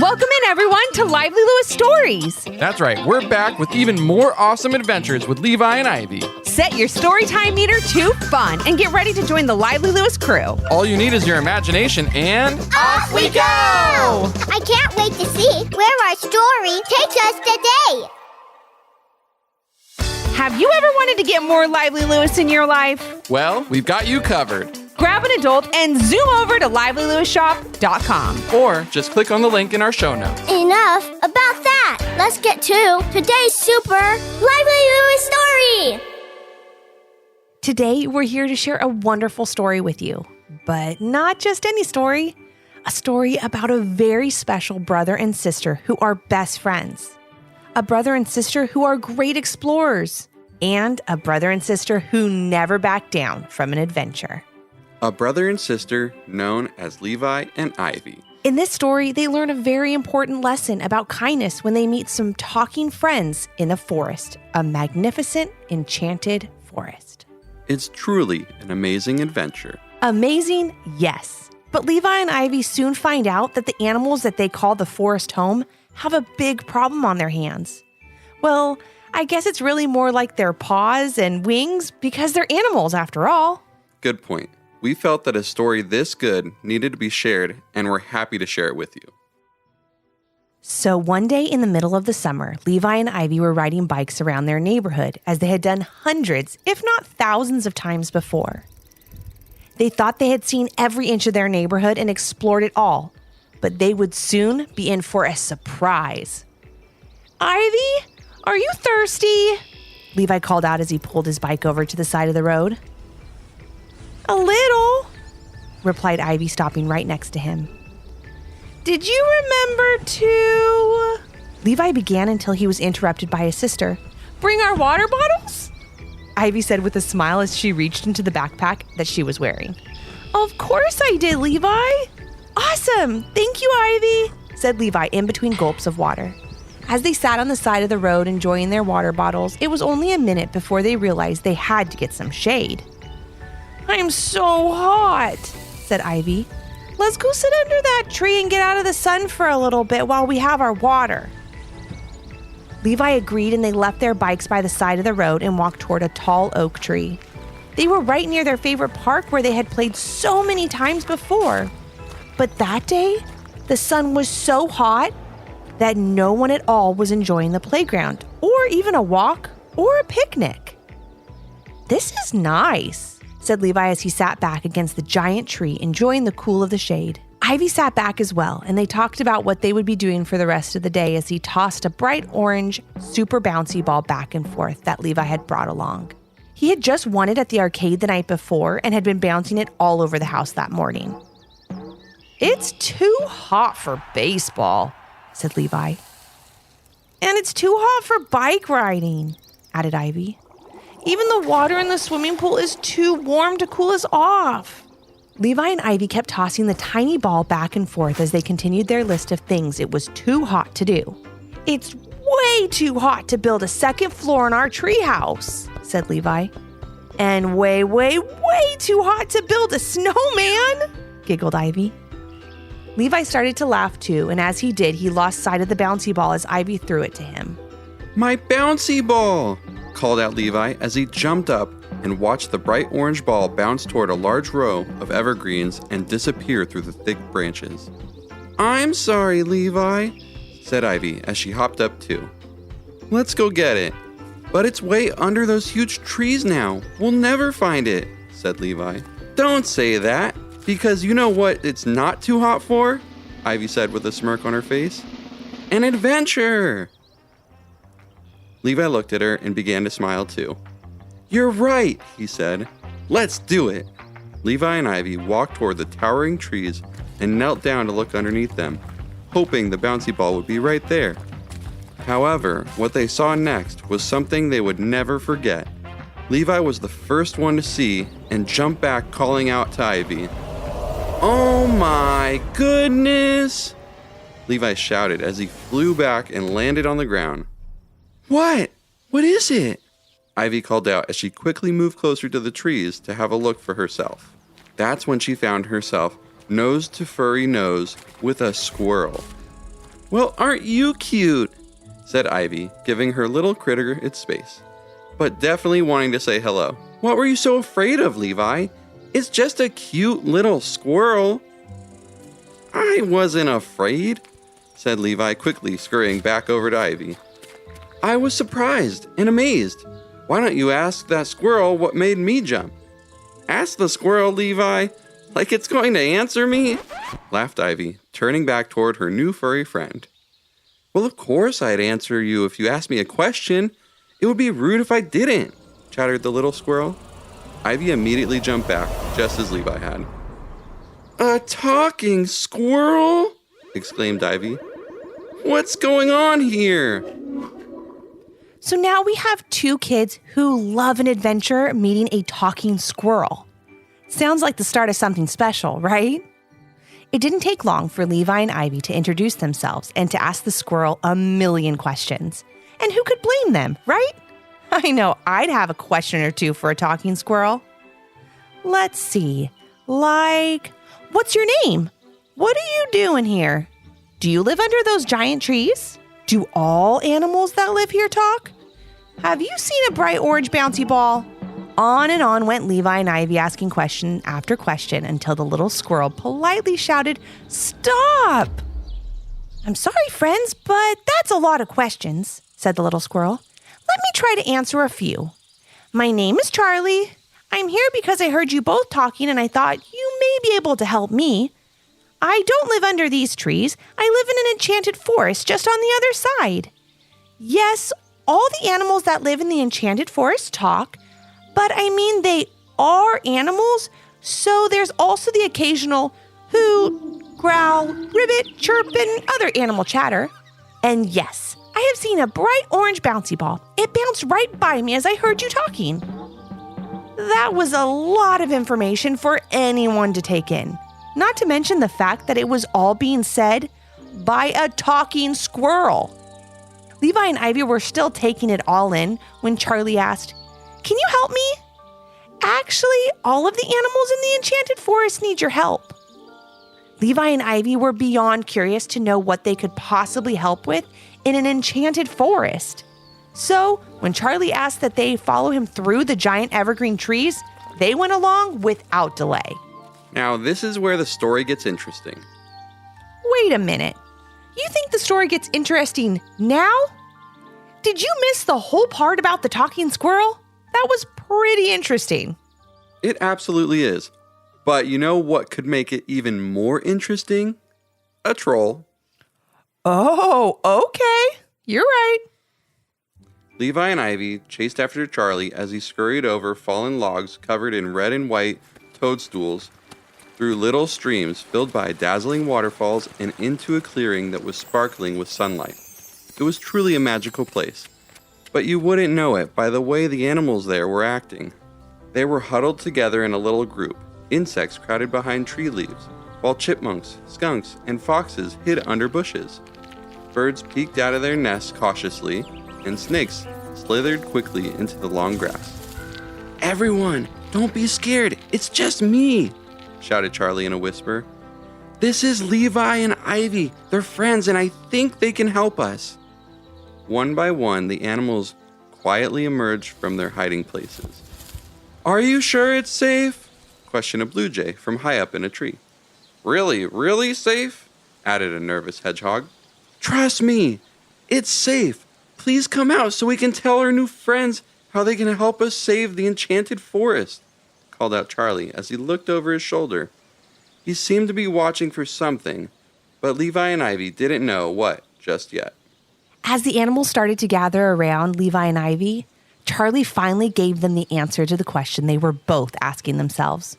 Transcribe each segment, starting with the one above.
Welcome in, everyone, to Lively Lewis Stories. That's right, we're back with even more awesome adventures with Levi and Ivy. Set your storytime meter to fun and get ready to join the Lively Lewis crew. All you need is your imagination and... Off we go! I can't wait to see where our story takes us today. Have you ever wanted to get more Lively Lewis in your life? Well, we've got you covered. Grab an adult and zoom over to livelylewisshop.com. Or just click on the link in our show notes. Enough about that. Let's get to today's super Lively Lewis story. Today, we're here to share a wonderful story with you. But not just any story. A story about a very special brother and sister who are best friends. A brother and sister who are great explorers. And a brother and sister who never back down from an adventure. A brother and sister known as Levi and Ivy. In this story, they learn a very important lesson about kindness when they meet some talking friends in the forest, a magnificent, enchanted forest. It's truly an amazing adventure. Amazing, yes. But Levi and Ivy soon find out that the animals that they call the forest home have a big problem on their hands. Well, I guess it's really more like their paws and wings because they're animals after all. Good point. We felt that a story this good needed to be shared, and we're happy to share it with you. So one day in the middle of the summer, Levi and Ivy were riding bikes around their neighborhood as they had done hundreds, if not thousands of times before. They thought they had seen every inch of their neighborhood and explored it all, but they would soon be in for a surprise. Ivy, are you thirsty? Levi called out as he pulled his bike over to the side of the road. A little, replied Ivy, stopping right next to him. Did you remember to... Levi began until he was interrupted by his sister. Bring our water bottles? Ivy said with a smile as she reached into the backpack that she was wearing. Of course I did, Levi. Awesome. Thank you, Ivy, said Levi in between gulps of water. As they sat on the side of the road enjoying their water bottles, it was only a minute before they realized they had to get some shade. I'm so hot, said Ivy. Let's go sit under that tree and get out of the sun for a little bit while we have our water. Levi agreed and they left their bikes by the side of the road and walked toward a tall oak tree. They were right near their favorite park where they had played so many times before. But that day, the sun was so hot that no one at all was enjoying the playground or even a walk or a picnic. This is nice, said Levi as he sat back against the giant tree, enjoying the cool of the shade. Ivy sat back as well, and they talked about what they would be doing for the rest of the day as he tossed a bright orange, super bouncy ball back and forth that Levi had brought along. He had just won it at the arcade the night before and had been bouncing it all over the house that morning. It's too hot for baseball, said Levi. And it's too hot for bike riding, added Ivy. Even the water in the swimming pool is too warm to cool us off. Levi and Ivy kept tossing the tiny ball back and forth as they continued their list of things it was too hot to do. It's way too hot to build a second floor in our treehouse, said Levi. And way, way, way too hot to build a snowman, giggled Ivy. Levi started to laugh too, and as he did, he lost sight of the bouncy ball as Ivy threw it to him. My bouncy ball! Called out Levi as he jumped up and watched the bright orange ball bounce toward a large row of evergreens and disappear through the thick branches. I'm sorry, Levi, said Ivy as she hopped up too. Let's go get it. But it's way under those huge trees now. We'll never find it, said Levi. Don't say that, because you know what it's not too hot for? Ivy said with a smirk on her face. An adventure! Levi looked at her and began to smile too. You're right, he said. Let's do it. Levi and Ivy walked toward the towering trees and knelt down to look underneath them, hoping the bouncy ball would be right there. However, what they saw next was something they would never forget. Levi was the first one to see and jumped back, calling out to Ivy. Oh my goodness! Levi shouted as he flew back and landed on the ground. What? What is it? Ivy called out as she quickly moved closer to the trees to have a look for herself. That's when she found herself nose to furry nose with a squirrel. Well, aren't you cute? Said Ivy, giving her little critter its space, but definitely wanting to say hello. What were you so afraid of, Levi? It's just a cute little squirrel. I wasn't afraid, said Levi, quickly scurrying back over to Ivy. I was surprised and amazed. Why don't you ask that squirrel what made me jump? Ask the squirrel, Levi, like it's going to answer me, laughed Ivy, turning back toward her new furry friend. Well, of course I'd answer you if you asked me a question. It would be rude if I didn't, chattered the little squirrel. Ivy immediately jumped back, just as Levi had. A talking squirrel? Exclaimed Ivy. What's going on here? So now we have two kids who love an adventure meeting a talking squirrel. Sounds like the start of something special, right? It didn't take long for Levi and Ivy to introduce themselves and to ask the squirrel a million questions. And who could blame them, right? I know I'd have a question or two for a talking squirrel. Let's see, what's your name? What are you doing here? Do you live under those giant trees? Do all animals that live here talk? Have you seen a bright orange bouncy ball? On and on went Levi and Ivy asking question after question until the little squirrel politely shouted, "Stop!" "I'm sorry, friends, but that's a lot of questions," said the little squirrel. "Let me try to answer a few. My name is Charlie. I'm here because I heard you both talking and I thought you may be able to help me. I don't live under these trees. I live in an enchanted forest just on the other side. Yes, all the animals that live in the enchanted forest talk, but I mean they are animals, so there's also the occasional hoot, growl, ribbit, chirp, and other animal chatter. And yes, I have seen a bright orange bouncy ball. It bounced right by me as I heard you talking." That was a lot of information for anyone to take in. Not to mention the fact that it was all being said by a talking squirrel. Levi and Ivy were still taking it all in when Charlie asked, "Can you help me?" "Actually, all of the animals in the enchanted forest need your help." Levi and Ivy were beyond curious to know what they could possibly help with in an enchanted forest. So, when Charlie asked that they follow him through the giant evergreen trees, they went along without delay. Now, this is where the story gets interesting. Wait a minute. You think the story gets interesting now? Did you miss the whole part about the talking squirrel? That was pretty interesting. It absolutely is. But you know what could make it even more interesting? A troll. Oh, okay. You're right. Levi and Ivy chased after Charlie as he scurried over fallen logs covered in red and white toadstools, through little streams filled by dazzling waterfalls, and into a clearing that was sparkling with sunlight. It was truly a magical place, but you wouldn't know it by the way the animals there were acting. They were huddled together in a little group, insects crowded behind tree leaves, while chipmunks, skunks, and foxes hid under bushes. Birds peeked out of their nests cautiously, and snakes slithered quickly into the long grass. "Everyone, don't be scared, it's just me," shouted Charlie in a whisper. "This is Levi and Ivy. They're friends and I think they can help us." One by one, the animals quietly emerged from their hiding places. "Are you sure it's safe?" questioned a blue jay from high up in a tree. Really safe?" added a nervous hedgehog. "Trust me, it's safe. Please come out so we can tell our new friends how they can help us save the enchanted forest," called out Charlie as he looked over his shoulder. He seemed to be watching for something, but Levi and Ivy didn't know what just yet. As the animals started to gather around Levi and Ivy, Charlie finally gave them the answer to the question they were both asking themselves.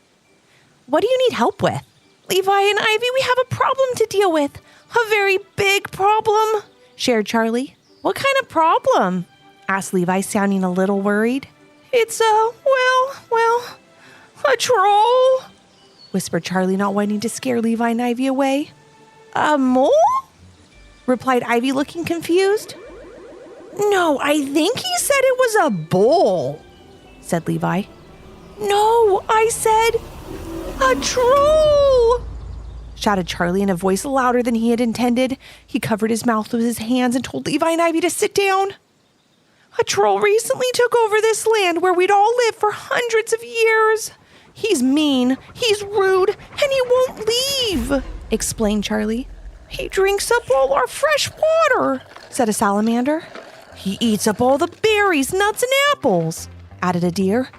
"What do you need help with?" "Levi and Ivy, we have a problem to deal with. A very big problem," shared Charlie. "What kind of problem?" asked Levi, sounding a little worried. "It's a troll," whispered Charlie, not wanting to scare Levi and Ivy away. "A mole?" replied Ivy, looking confused. "No, I think he said it was a bull," said Levi. "No, I said a troll," shouted Charlie in a voice louder than he had intended. He covered his mouth with his hands and told Levi and Ivy to sit down. A troll recently took over this land where we'd all lived for hundreds of years. He's mean, he's rude, and he won't leave, explained Charlie. He drinks up all our fresh water, said a salamander. He eats up all the berries, nuts, and apples, added a deer.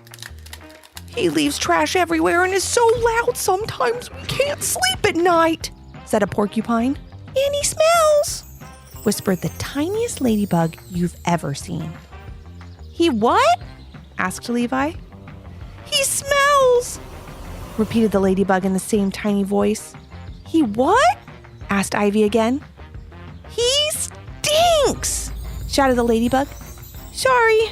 He leaves trash everywhere and is so loud sometimes we can't sleep at night, said a porcupine. And he smells, whispered the tiniest ladybug you've ever seen. He what? Asked Levi. He smells, repeated the ladybug in the same tiny voice. He what? Asked Ivy again. He stinks, shouted the ladybug. Sorry.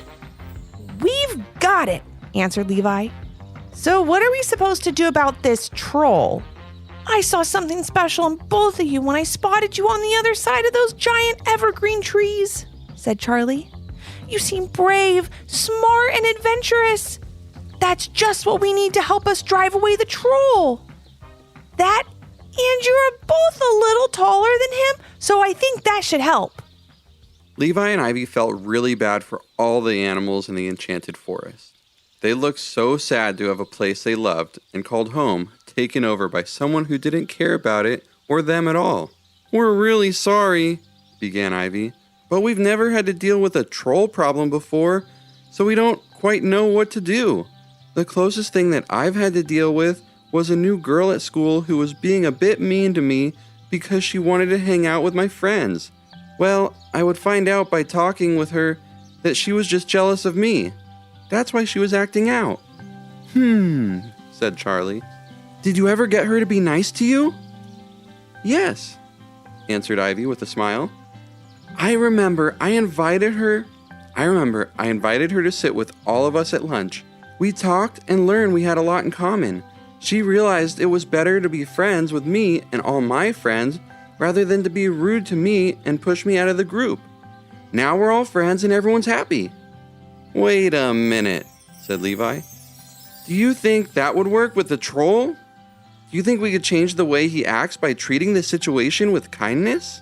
We've got it, answered Levi. So what are we supposed to do about this troll? I saw something special in both of you when I spotted you on the other side of those giant evergreen trees, said Charlie. You seem brave, smart, and adventurous. That's just what we need to help us drive away the troll. That, and you're both a little taller than him, so I think that should help. Levi and Ivy felt really bad for all the animals in the enchanted forest. They looked so sad to have a place they loved and called home taken over by someone who didn't care about it or them at all. We're really sorry, began Ivy, but we've never had to deal with a troll problem before, so we don't quite know what to do. The closest thing that I've had to deal with was a new girl at school who was being a bit mean to me because she wanted to hang out with my friends. Well, I would find out by talking with her that she was just jealous of me. That's why she was acting out. Said Charlie. Did you ever get her to be nice to you? Yes, answered Ivy with a smile. I remember I invited her to sit with all of us at lunch. We talked and learned we had a lot in common. She realized it was better to be friends with me and all my friends rather than to be rude to me and push me out of the group. Now we're all friends and everyone's happy. Wait a minute, said Levi. Do you think that would work with the troll? Do you think we could change the way he acts by treating the situation with kindness?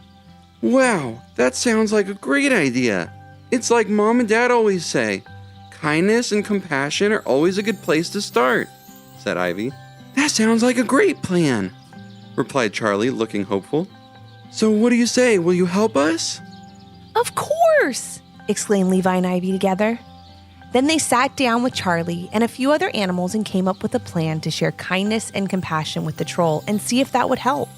Wow, that sounds like a great idea. It's like Mom and Dad always say, kindness and compassion are always a good place to start, said Ivy. That sounds like a great plan, replied Charlie, looking hopeful. So what do you say? Will you help us? Of course, exclaimed Levi and Ivy together. Then they sat down with Charlie and a few other animals and came up with a plan to share kindness and compassion with the troll and see if that would help.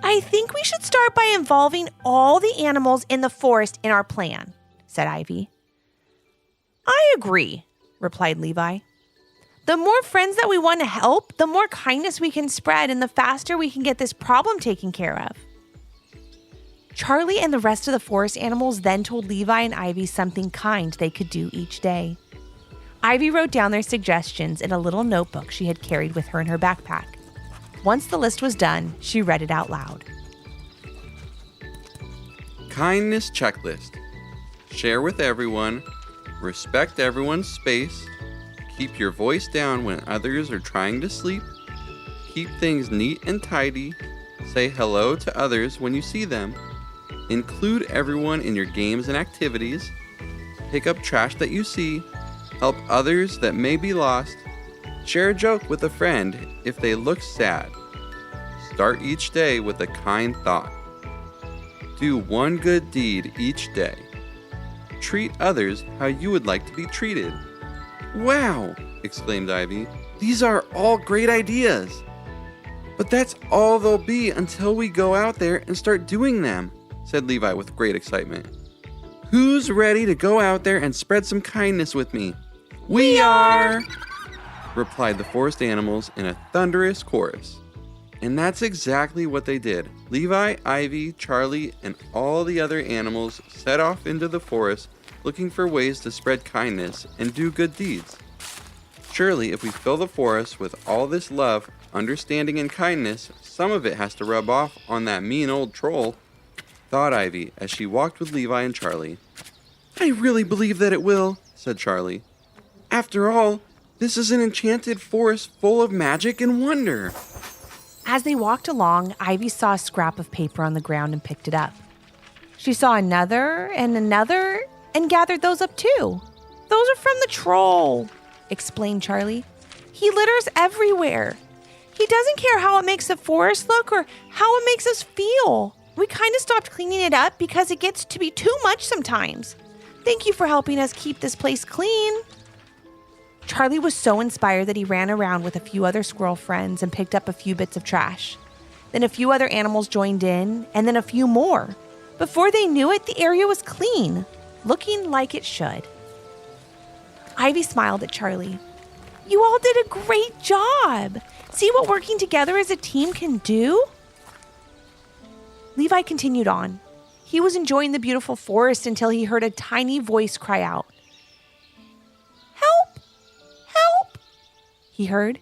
I think we should start by involving all the animals in the forest in our plan, said Ivy. I agree, replied Levi. The more friends that we want to help, the more kindness we can spread and the faster we can get this problem taken care of. Charlie and the rest of the forest animals then told Levi and Ivy something kind they could do each day. Ivy wrote down their suggestions in a little notebook she had carried with her in her backpack. Once the list was done, she read it out loud. Kindness checklist. Share with everyone. Respect everyone's space. Keep your voice down when others are trying to sleep. Keep things neat and tidy. Say hello to others when you see them. Include everyone in your games and activities. Pick up trash that you see. Help others that may be lost. Share a joke with a friend if they look sad. Start each day with a kind thought. Do one good deed each day. Treat others how you would like to be treated. Wow, exclaimed Ivy. These are all great ideas. But that's all they'll be until we go out there and start doing them, said Levi with great excitement. Who's ready to go out there and spread some kindness with me? We are! Replied the forest animals in a thunderous chorus. And that's exactly what they did. Levi, Ivy, Charlie, and all the other animals set off into the forest looking for ways to spread kindness and do good deeds. Surely, if we fill the forest with all this love, understanding, and kindness, some of it has to rub off on that mean old troll, thought Ivy as she walked with Levi and Charlie. I really believe that it will, said Charlie. After all, This is an enchanted forest full of magic and wonder. As they walked along, Ivy saw a scrap of paper on the ground and picked it up. She saw another and gathered those up too. Those are from the troll, explained Charlie. He litters everywhere. He doesn't care how it makes the forest look or how it makes us feel. We kind of stopped cleaning it up because it gets to be too much sometimes. Thank you for helping us keep this place clean. Charlie was so inspired that he ran around with a few other squirrel friends and picked up a few bits of trash. Then a few other animals joined in, and then a few more. Before they knew it, the area was clean, looking like it should. Ivy smiled at Charlie. You all did a great job. See what working together as a team can do? Levi continued on. He was enjoying the beautiful forest until he heard a tiny voice cry out. Help! Help! He heard.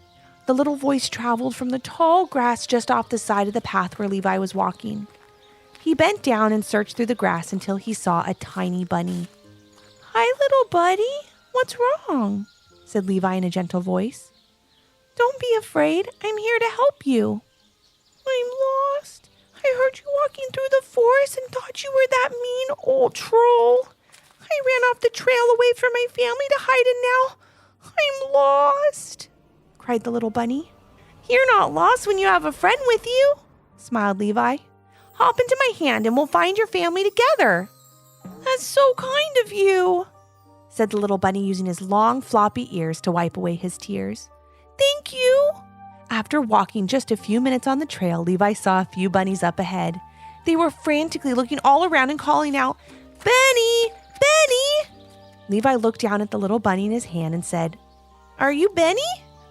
The little voice traveled from the tall grass just off the side of the path where Levi was walking. He bent down and searched through the grass until he saw a tiny bunny. Hi, little buddy. What's wrong? Said Levi in a gentle voice. Don't be afraid. I'm here to help you. I'm lost. I heard you walking through the forest and thought you were that mean old troll. I ran off the trail away from my family to hide, and now I'm lost, cried the little bunny. You're not lost when you have a friend with you, smiled Levi. Hop into my hand and we'll find your family together. That's so kind of you, said the little bunny using his long floppy ears to wipe away his tears. Thank you. After walking just a few minutes on the trail, Levi saw a few bunnies up ahead. They were frantically looking all around and calling out, Benny! Benny! Levi looked down at the little bunny in his hand and said, Are you Benny?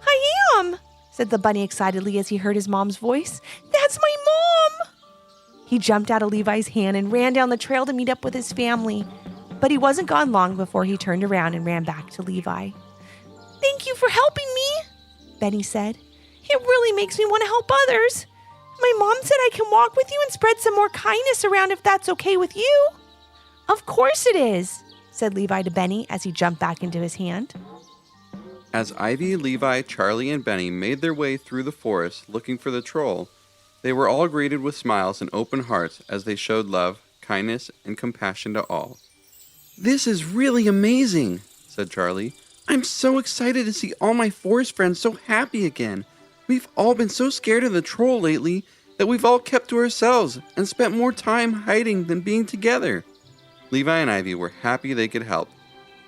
I am, said the bunny excitedly as he heard his mom's voice. That's my mom! He jumped out of Levi's hand and ran down the trail to meet up with his family. But he wasn't gone long before he turned around and ran back to Levi. Thank you for helping me, Benny said. It really makes me want to help others. My mom said I can walk with you and spread some more kindness around if that's okay with you. Of course it is, said Levi to Benny as he jumped back into his hand. As Ivy, Levi, Charlie, and Benny made their way through the forest looking for the troll, they were all greeted with smiles and open hearts as they showed love, kindness, and compassion to all. This is really amazing, said Charlie. I'm so excited to see all my forest friends so happy again. We've all been so scared of the troll lately that we've all kept to ourselves and spent more time hiding than being together. Levi and Ivy were happy they could help,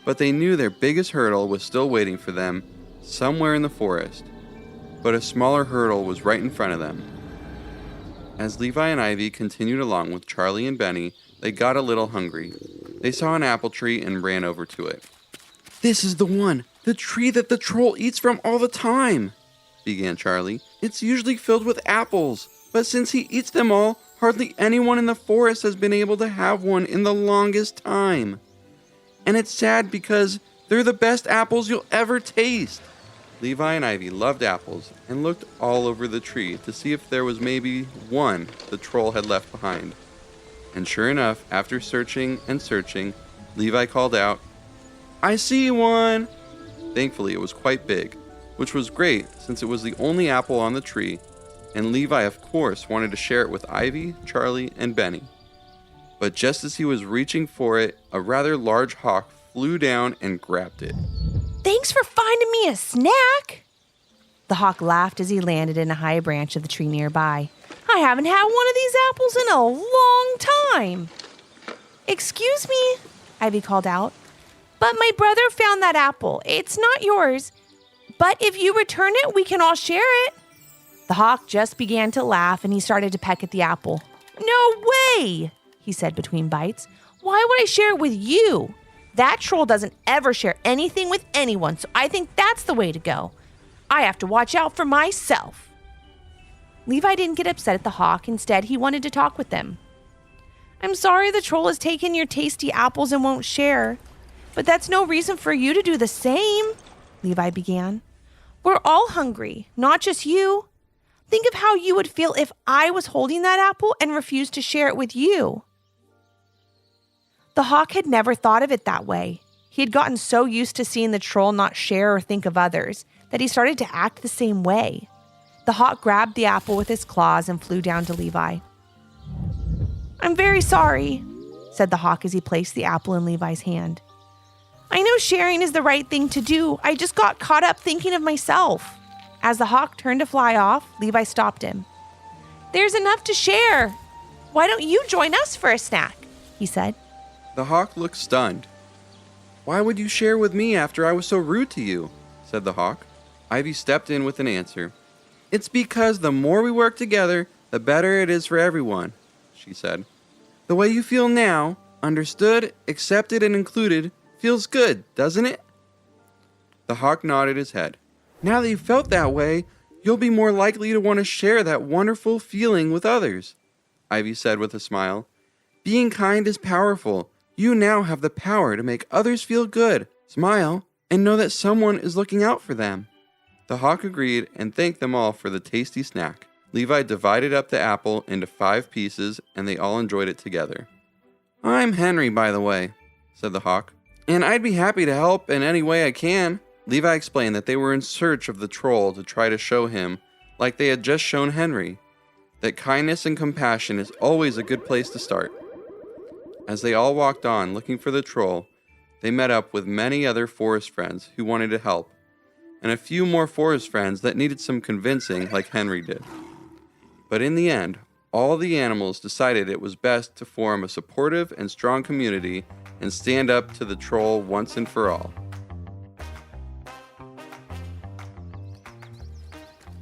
but they knew their biggest hurdle was still waiting for them somewhere in the forest. But a smaller hurdle was right in front of them. As Levi and Ivy continued along with Charlie and Benny, they got a little hungry. They saw an apple tree and ran over to it. This is the one, the tree that the troll eats from all the time, began Charlie. It's usually filled with apples, but since he eats them all, hardly anyone in the forest has been able to have one in the longest time. And it's sad because they're the best apples you'll ever taste. Levi and Ivy loved apples and looked all over the tree to see if there was maybe one the troll had left behind. And sure enough, after searching and searching, Levi called out, I see one! Thankfully, it was quite big, which was great since it was the only apple on the tree, and Levi, of course, wanted to share it with Ivy, Charlie, and Benny. But just as he was reaching for it, a rather large hawk flew down and grabbed it. Thanks for finding me a snack. The hawk laughed as he landed in a high branch of the tree nearby. I haven't had one of these apples in a long time. Excuse me, Ivy called out. But my brother found that apple. It's not yours. But if you return it, we can all share it. The hawk just began to laugh and he started to peck at the apple. No way, he said between bites. Why would I share it with you? That troll doesn't ever share anything with anyone, so I think that's the way to go. I have to watch out for myself. Levi didn't get upset at the hawk. Instead, he wanted to talk with them. I'm sorry the troll has taken your tasty apples and won't share, but that's no reason for you to do the same, Levi began. We're all hungry, not just you. Think of how you would feel if I was holding that apple and refused to share it with you. The hawk had never thought of it that way. He had gotten so used to seeing the troll not share or think of others that he started to act the same way. The hawk grabbed the apple with his claws and flew down to Levi. "I'm very sorry," said the hawk as he placed the apple in Levi's hand. "I know sharing is the right thing to do. I just got caught up thinking of myself." As the hawk turned to fly off, Levi stopped him. "There's enough to share. Why don't you join us for a snack?" he said. The hawk looked stunned. "Why would you share with me after I was so rude to you?" said the hawk. Ivy stepped in with an answer. "It's because the more we work together, the better it is for everyone," she said. "The way you feel now, understood, accepted, and included, feels good, doesn't it?" The hawk nodded his head. "Now that you felt that way, you'll be more likely to want to share that wonderful feeling with others," Ivy said with a smile. "Being kind is powerful. You now have the power to make others feel good, smile, and know that someone is looking out for them." The hawk agreed and thanked them all for the tasty snack. Levi divided up the apple into 5 pieces, and they all enjoyed it together. "I'm Henry, by the way," said the hawk, "and I'd be happy to help in any way I can." Levi explained that they were in search of the troll to try to show him, like they had just shown Henry, that kindness and compassion is always a good place to start. As they all walked on looking for the troll, they met up with many other forest friends who wanted to help, and a few more forest friends that needed some convincing like Henry did. But in the end, all the animals decided it was best to form a supportive and strong community and stand up to the troll once and for all.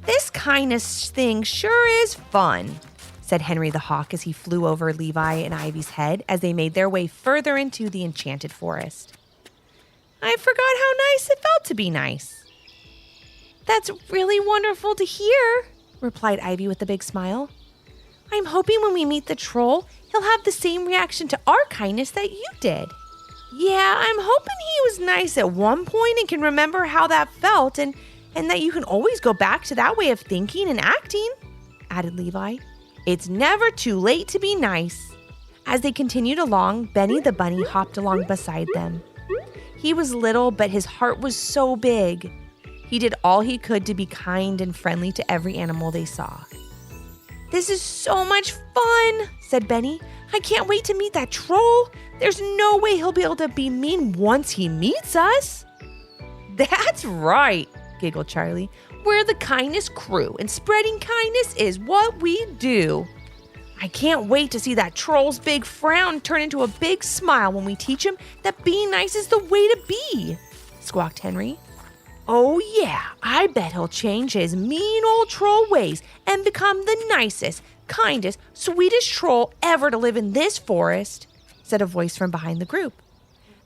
"This kindness thing sure is fun," said Henry the hawk as he flew over Levi and Ivy's head as they made their way further into the enchanted forest. "I forgot how nice it felt to be nice." "That's really wonderful to hear," replied Ivy with a big smile. "I'm hoping when we meet the troll, he'll have the same reaction to our kindness that you did." "Yeah, I'm hoping he was nice at one point and can remember how that felt and that you can always go back to that way of thinking and acting," added Levi. "It's never too late to be nice." As they continued along, Benny the bunny hopped along beside them. He was little, but his heart was so big. He did all he could to be kind and friendly to every animal they saw. "This is so much fun," said Benny. "I can't wait to meet that troll. There's no way he'll be able to be mean once he meets us." "That's right," giggled Charlie. "We're the kindness crew, and spreading kindness is what we do." "I can't wait to see that troll's big frown turn into a big smile when we teach him that being nice is the way to be," squawked Henry. "Oh yeah, I bet he'll change his mean old troll ways and become the nicest, kindest, sweetest troll ever to live in this forest," said a voice from behind the group.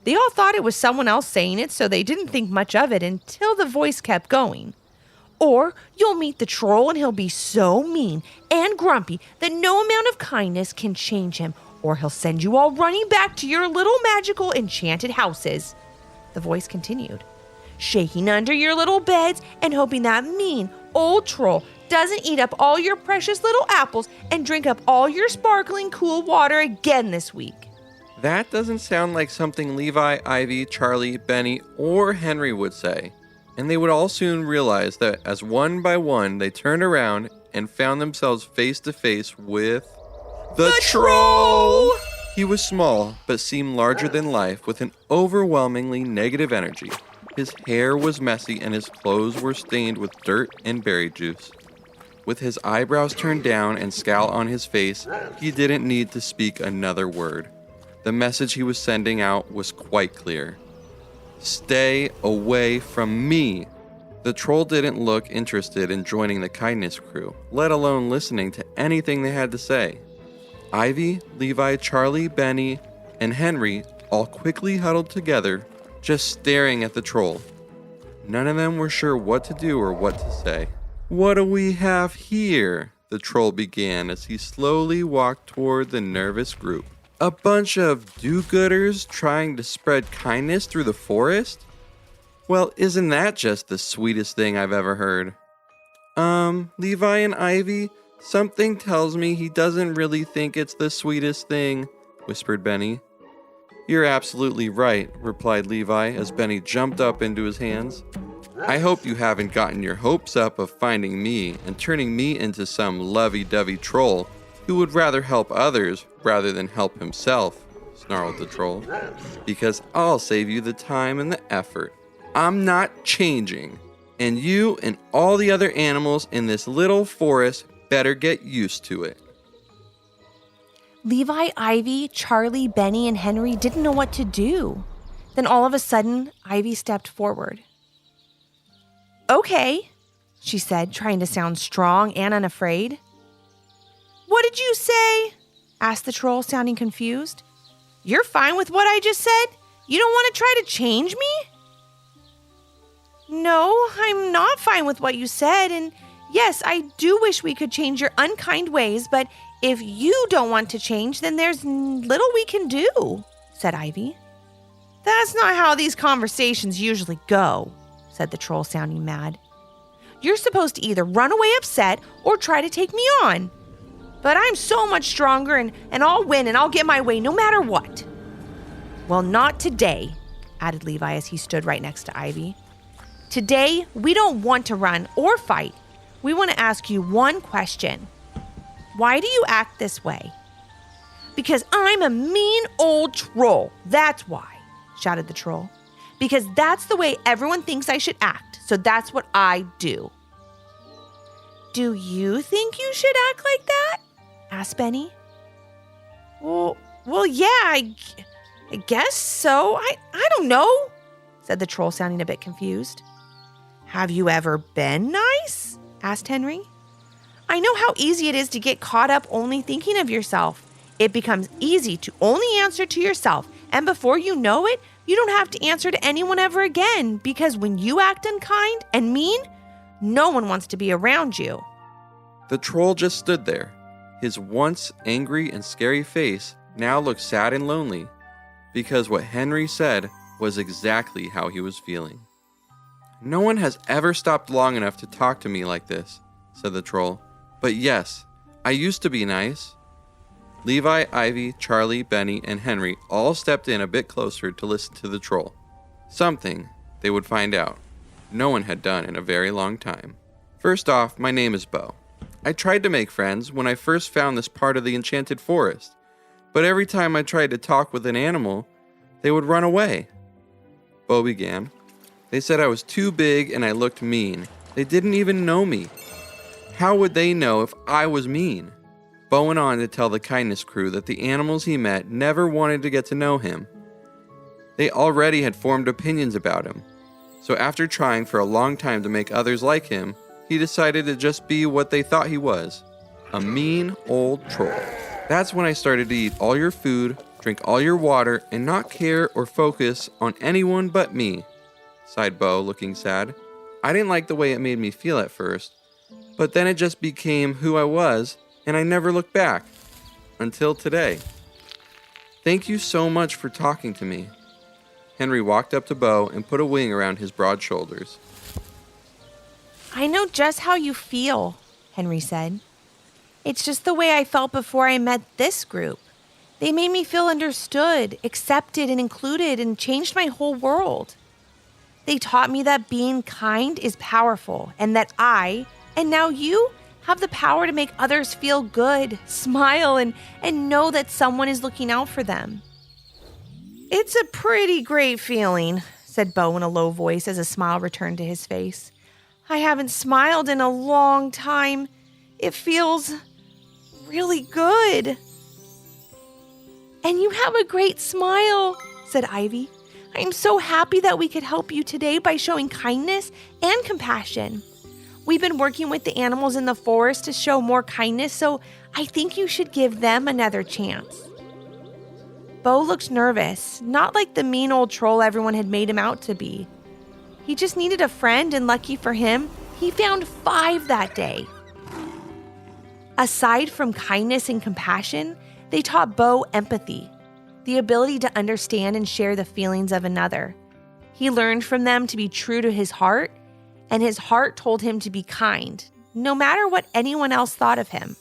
They all thought it was someone else saying it, so they didn't think much of it until the voice kept going. "Or you'll meet the troll and he'll be so mean and grumpy that no amount of kindness can change him, or he'll send you all running back to your little magical enchanted houses," the voice continued, "shaking under your little beds and hoping that mean old troll doesn't eat up all your precious little apples and drink up all your sparkling cool water again this week." That doesn't sound like something Levi, Ivy, Charlie, Benny, or Henry would say. And they would all soon realize that as one by one they turned around and found themselves face to face with the troll! He was small, but seemed larger than life with an overwhelmingly negative energy. His hair was messy and his clothes were stained with dirt and berry juice. With his eyebrows turned down and scowl on his face, he didn't need to speak another word. The message he was sending out was quite clear. Stay away from me. The troll didn't look interested in joining the kindness crew, let alone listening to anything they had to say. Ivy, Levi, Charlie, Benny, and Henry all quickly huddled together, just staring at the troll. None of them were sure what to do or what to say. "What do we have here?" the troll began as he slowly walked toward the nervous group. "A bunch of do-gooders trying to spread kindness through the forest? Well, isn't that just the sweetest thing I've ever heard?" Levi and Ivy, something tells me he doesn't really think it's the sweetest thing," whispered Benny. "You're absolutely right," replied Levi as Benny jumped up into his hands. "I hope you haven't gotten your hopes up of finding me and turning me into some lovey-dovey troll who would rather help others rather than help himself," snarled the troll, "because I'll save you the time and the effort. I'm not changing, and you and all the other animals in this little forest better get used to it." Levi, Ivy, Charlie, Benny, and Henry didn't know what to do. Then all of a sudden, Ivy stepped forward. "Okay," she said, trying to sound strong and unafraid. "What did you say?" asked the troll, sounding confused. "You're fine with what I just said? You don't want to try to change me?" "No, I'm not fine with what you said, and yes, I do wish we could change your unkind ways, but if you don't want to change, then there's little we can do," said Ivy. "That's not how these conversations usually go," said the troll, sounding mad. "You're supposed to either run away upset or try to take me on. But I'm so much stronger and I'll win and I'll get my way no matter what." "Well, not today," added Levi as he stood right next to Ivy. "Today, we don't want to run or fight. We want to ask you one question. Why do you act this way?" "Because I'm a mean old troll, that's why," shouted the troll. "Because that's the way everyone thinks I should act, so that's what I do." "Do you think you should act like that?" asked Benny. Well, yeah, I guess so. I don't know," said the troll, sounding a bit confused. "Have you ever been nice?" asked Henry. "I know how easy it is to get caught up only thinking of yourself. It becomes easy to only answer to yourself, and before you know it, you don't have to answer to anyone ever again, because when you act unkind and mean, no one wants to be around you." The troll just stood there. His once angry and scary face now looked sad and lonely, because what Henry said was exactly how he was feeling. "No one has ever stopped long enough to talk to me like this," said the troll. "But yes, I used to be nice." Levi, Ivy, Charlie, Benny, and Henry all stepped in a bit closer to listen to the troll. Something, they would find out, no one had done in a very long time. "First off, my name is Bo. I tried to make friends when I first found this part of the enchanted forest, but every time I tried to talk with an animal, they would run away." Bo began. "They said I was too big and I looked mean. They didn't even know me. How would they know if I was mean?" Bo went on to tell the kindness crew that the animals he met never wanted to get to know him. They already had formed opinions about him. So after trying for a long time to make others like him, he decided to just be what they thought he was, a mean old troll. "That's when I started to eat all your food, drink all your water, and not care or focus on anyone but me," sighed Bo, looking sad. "I didn't like the way it made me feel at first, but then it just became who I was, and I never looked back. Until today. Thank you so much for talking to me." Henry walked up to Bo and put a wing around his broad shoulders. "I know just how you feel," Henry said. "It's just the way I felt before I met this group. They made me feel understood, accepted, and included, and changed my whole world. They taught me that being kind is powerful, and that I, and now you, have the power to make others feel good, smile, and know that someone is looking out for them." "It's a pretty great feeling," said Bo in a low voice as a smile returned to his face. "I haven't smiled in a long time. It feels really good." "And you have a great smile," said Ivy. "I'm so happy that we could help you today by showing kindness and compassion. We've been working with the animals in the forest to show more kindness, so I think you should give them another chance." Bo looked nervous, not like the mean old troll everyone had made him out to be. He just needed a friend, and lucky for him, he found 5 that day. Aside from kindness and compassion, they taught Bo empathy, the ability to understand and share the feelings of another. He learned from them to be true to his heart, and his heart told him to be kind, no matter what anyone else thought of him.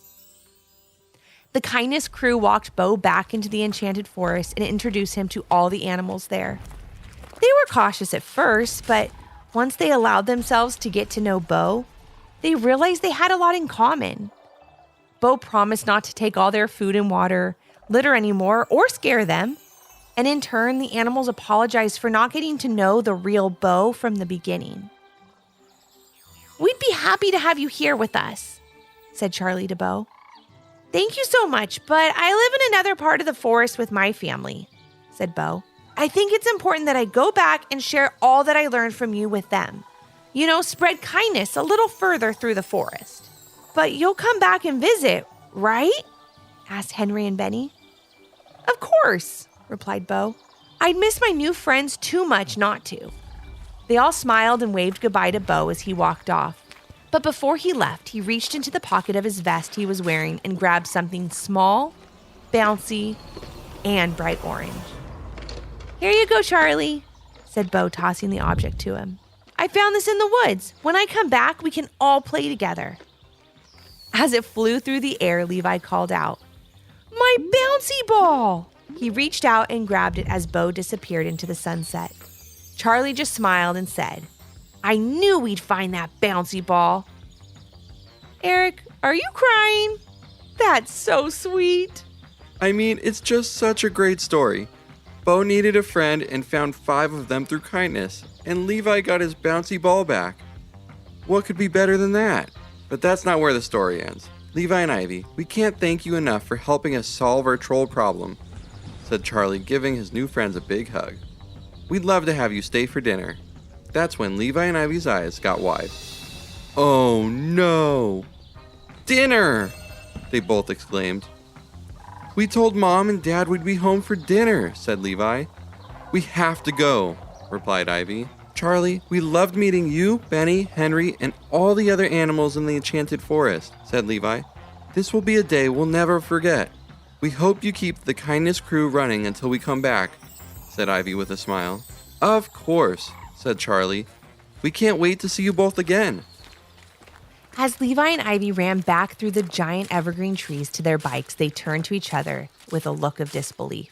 The kindness crew walked Bo back into the enchanted forest and introduced him to all the animals there. They were cautious at first, but once they allowed themselves to get to know Bo, they realized they had a lot in common. Bo promised not to take all their food and water, litter anymore, or scare them. And in turn, the animals apologized for not getting to know the real Bo from the beginning. "We'd be happy to have you here with us," said Charlie to Bo. "Thank you so much, but I live in another part of the forest with my family," said Bo. "I think it's important that I go back and share all that I learned from you with them. Spread kindness a little further through the forest." "But you'll come back and visit, right?" asked Henry and Benny. "Of course," replied Bo. "I'd miss my new friends too much not to." They all smiled and waved goodbye to Bo as he walked off. But before he left, he reached into the pocket of his vest he was wearing and grabbed something small, bouncy, and bright orange. "Here you go, Charlie," said Bo, tossing the object to him. "I found this in the woods. When I come back, we can all play together." As it flew through the air, Levi called out, "My bouncy ball!" He reached out and grabbed it as Bo disappeared into the sunset. Charlie just smiled and said, "I knew we'd find that bouncy ball." "Eric, are you crying? That's so sweet." I mean, it's just such a great story. Bo needed a friend and found 5 of them through kindness, and Levi got his bouncy ball back. What could be better than that? But that's not where the story ends. Levi and Ivy, we can't thank you enough for helping us solve our troll problem, said Charlie, giving his new friends a big hug. We'd love to have you stay for dinner. That's when Levi and Ivy's eyes got wide. Oh no! Dinner! They both exclaimed. We told Mom and Dad we'd be home for dinner, said Levi. We have to go, replied Ivy. Charlie, we loved meeting you, Benny, Henry, and all the other animals in the enchanted forest, said Levi. This will be a day we'll never forget. We hope you keep the kindness crew running until we come back, said Ivy with a smile. Of course, said Charlie. We can't wait to see you both again. As Levi and Ivy ran back through the giant evergreen trees to their bikes, they turned to each other with a look of disbelief.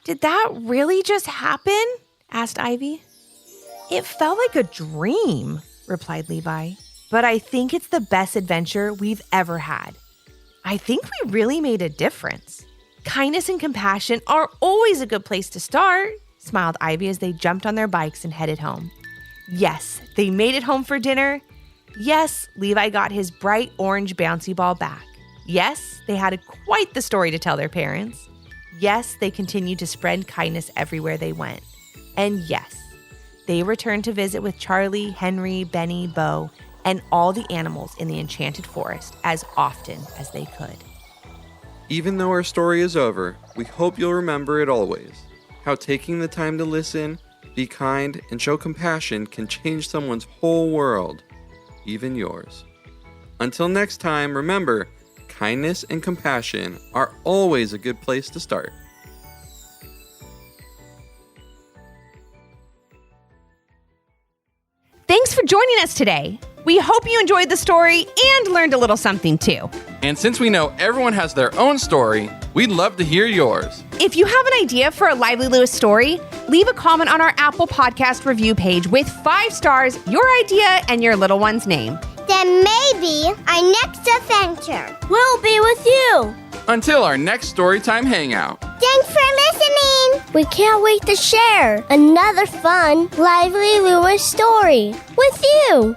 Did that really just happen? Asked Ivy. It felt like a dream, replied Levi. But I think it's the best adventure we've ever had. I think we really made a difference. Kindness and compassion are always a good place to start, smiled Ivy as they jumped on their bikes and headed home. Yes, they made it home for dinner. Yes, Levi got his bright orange bouncy ball back. Yes, they had quite the story to tell their parents. Yes, they continued to spread kindness everywhere they went. And yes, they returned to visit with Charlie, Henry, Benny, Bo, and all the animals in the enchanted forest as often as they could. Even though our story is over, we hope you'll remember it always. How taking the time to listen, be kind, and show compassion can change someone's whole world, even yours. Until next time, remember, kindness and compassion are always a good place to start. Thanks for joining us today. We hope you enjoyed the story and learned a little something too. And since we know everyone has their own story, we'd love to hear yours. If you have an idea for a Lively Lewis story, leave a comment on our Apple Podcast review page with 5 stars, your idea, and your little one's name. Then maybe our next adventure will be with you. Until our next Storytime Hangout. Thanks for listening. We can't wait to share another fun Lively Lewis story with you.